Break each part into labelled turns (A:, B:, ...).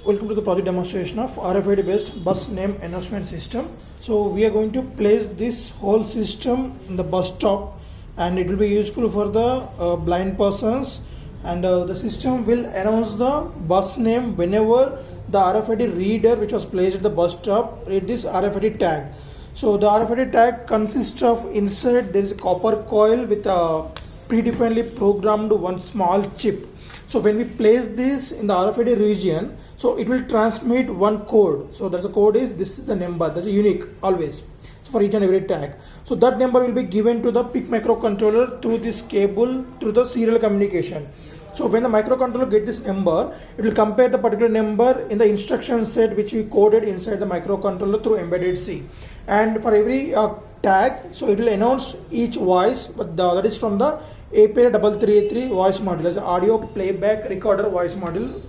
A: Welcome to the project demonstration of RFID based bus name announcement system. So we are going to place this whole system in the bus stop, and it will be useful for the blind persons, and the system will announce the bus name whenever the RFID reader which was placed at the bus stop read this RFID tag. So the RFID tag consists of, inside there is a copper coil with a predefinedly programmed one small chip. So when we place this in the RFID region, so it will transmit one code. So that's a code is, this is the number, that's a unique always, so for each and every tag. So that number will be given to the PIC microcontroller through this cable, through the serial communication. So when the microcontroller get this number, it will compare the particular number in the instruction set which we coded inside the microcontroller through embedded C. And for every tag, so it will announce each voice, but that is from the API 3383 voice module. That's audio playback recorder voice module,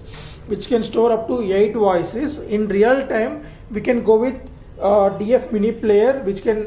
A: which can store up to 8 voices. In real time, we can go with DF mini player, which can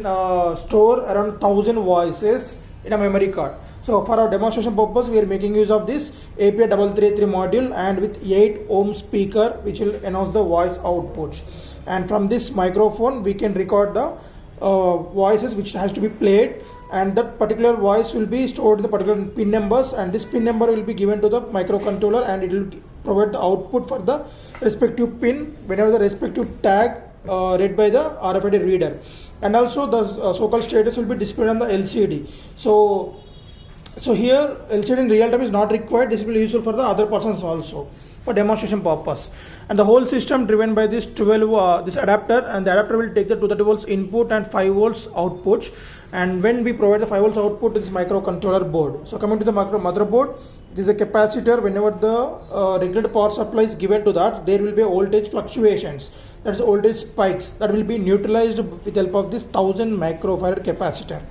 A: store around 1000 voices in a memory card. So for our demonstration purpose, we are making use of this API 3383 module, and with 8 ohm speaker which will announce the voice outputs. And from this microphone, we can record the voices which has to be played, and that particular voice will be stored in the particular pin numbers, and this pin number will be given to the microcontroller, and it will provide the output for the respective pin whenever the respective tag read by the RFID reader. And also the so-called status will be displayed on the LCD. So here LCD in real time is not required. This will be useful for the other persons also for demonstration purpose. And the whole system driven by this 12 this adapter, and the adapter will take the 230 volts input and 5 volts output. And when we provide the 5 volts output to this microcontroller board, so coming to the motherboard, this is a capacitor. Whenever the regulated power supply is given to that, there will be voltage fluctuations, that's voltage spikes, that will be neutralized with the help of this 1000 microfarad capacitor.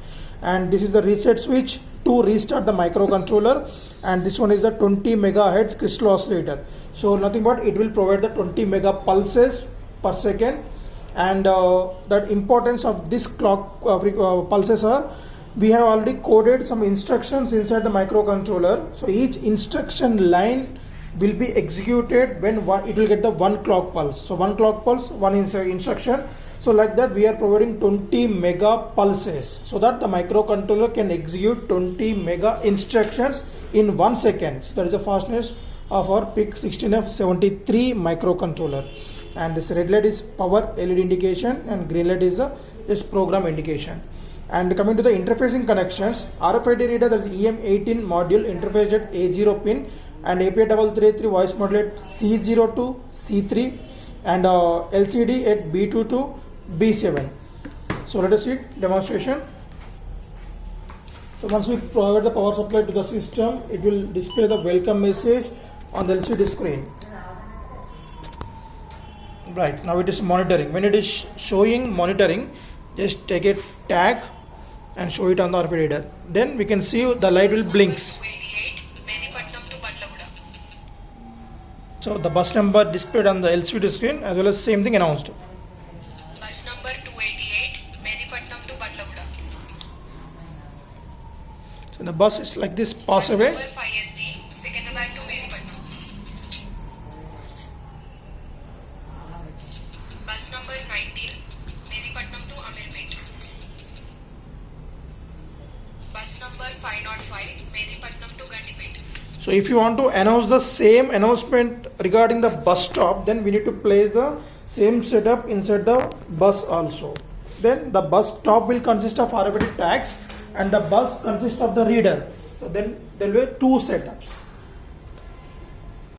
A: And this is the reset switch to restart the microcontroller, and this one is the 20 megahertz crystal oscillator. So nothing but it will provide the 20 mega pulses per second. And that importance of this clock pulses are, we have already coded some instructions inside the microcontroller. So each instruction line will be executed when it will get the one clock pulse. So one clock pulse, one instruction. So like that we are providing 20 mega pulses, so that the microcontroller can execute 20 mega instructions in 1 second. So that is the fastness of our PIC 16F73 microcontroller. And this red light is power LED indication, and green light is just program indication. And coming to the interfacing connections, RFID reader, that is EM18 module interfaced at A0 pin, and API 3383 voice module at C0 to C3, and LCD at B2 to B7. So let us see demonstration. So once we provide the power supply to the system, it will display the welcome message on the LCD screen. Right, now it is monitoring. When it is showing monitoring, just take a tag and show it on the RFID reader. Then we can see the light will blinks. So the bus number displayed on the LCD screen, as well as same thing announced.
B: Bus number 288, Medipatnam to Batlagura.
A: So the bus is like this, pass away.
B: Number 5SD, Secunderabad to Medipatnam. Bus number 19, Medipatnam to Amirpet. Bus number 505, Medipatnam to Gandipet.
A: So if you want to announce the same announcement regarding the bus stop, then we need to place the same setup inside the bus also. Then the bus stop will consist of RFID tags, and the bus consists of the reader. So then there will be 2 setups.